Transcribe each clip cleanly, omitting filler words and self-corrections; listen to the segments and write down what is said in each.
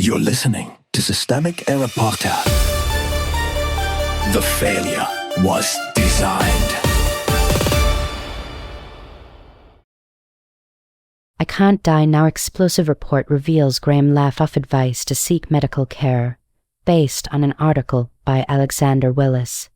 You're listening to Systemic Error Podcast. The failure was designed. I Can't Die Now explosive report reveals Graham left off advice to seek medical care, based on an article by Alexander Willis.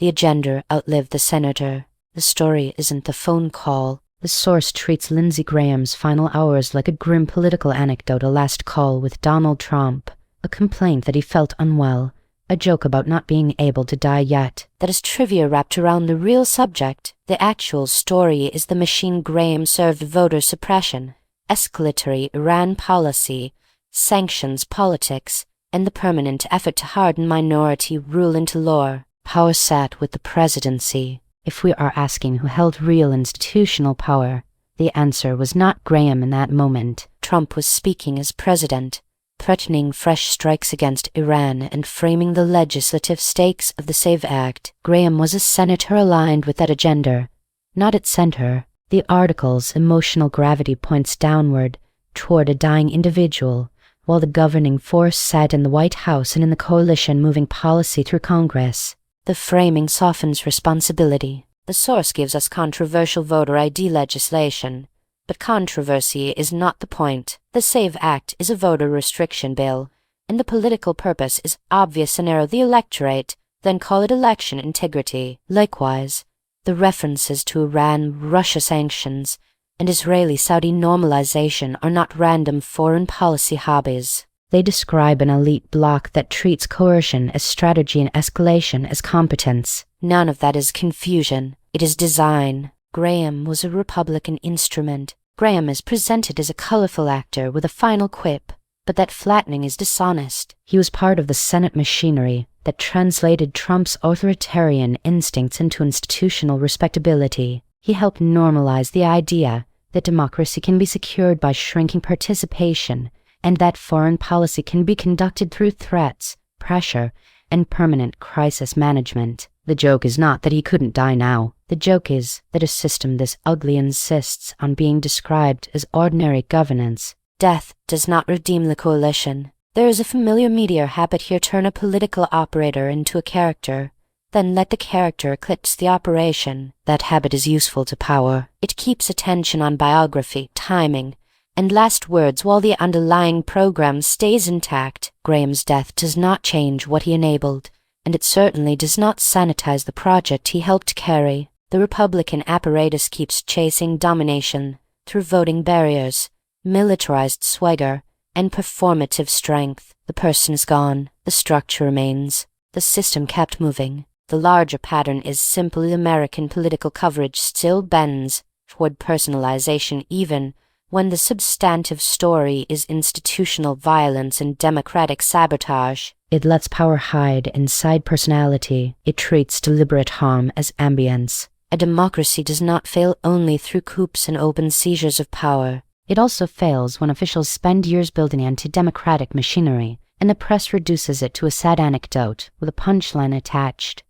The agenda outlived the senator. The story isn't the phone call. The source treats Lindsey Graham's final hours like a grim political anecdote, a last call with Donald Trump, a complaint that he felt unwell, a joke about not being able to die yet. That is trivia wrapped around the real subject. The actual story is the machine Graham served voter suppression, escalatory Iran policy, sanctions politics, and the permanent effort to harden minority rule into law. Power sat with the presidency. If we are asking who held real institutional power, the answer was not Graham in that moment. Trump was speaking as president, threatening fresh strikes against Iran and framing the legislative stakes of the SAVE Act. Graham was a senator aligned with that agenda, not its center. The article's emotional gravity points downward, toward a dying individual, while the governing force sat in the White House and in the coalition moving policy through Congress. The framing softens responsibility. The source gives us controversial voter ID legislation, but controversy is not the point. The SAVE Act is a voter restriction bill, and the political purpose is obvious and narrow the electorate, then call it election integrity. Likewise, the references to Iran, Russia sanctions, and Israeli-Saudi normalization are not random foreign policy hobbies. They describe an elite bloc that treats coercion as strategy and escalation as competence. None of that is confusion. It is design. Graham was a Republican instrument. Graham is presented as a colorful actor with a final quip, but that flattening is dishonest. He was part of the Senate machinery that translated Trump's authoritarian instincts into institutional respectability. He helped normalize the idea that democracy can be secured by shrinking participation, and that foreign policy can be conducted through threats, pressure, and permanent crisis management. The joke is not that he couldn't die now. The joke is that a system this ugly insists on being described as ordinary governance. Death does not redeem the coalition. There is a familiar meteor habit here: turn a political operator into a character, then let the character eclipse the operation. That habit is useful to power. It keeps attention on biography, timing, and last words while the underlying program stays intact. Graham's death does not change what he enabled, and it certainly does not sanitize the project he helped carry. The Republican apparatus keeps chasing domination through voting barriers, militarized swagger, and performative strength. The person is gone. The structure remains. The system kept moving. The larger pattern is simple. American political coverage still bends toward personalization even when the substantive story is institutional violence and democratic sabotage. It lets power hide inside personality. It treats deliberate harm as ambience. A democracy does not fail only through coups and open seizures of power. It also fails when officials spend years building anti-democratic machinery, and the press reduces it to a sad anecdote with a punchline attached.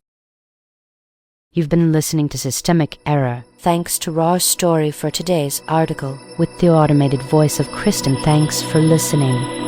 You've been listening to Systemic Error. Thanks to Raw Story for today's article. With the automated voice of Kristen, thanks for listening.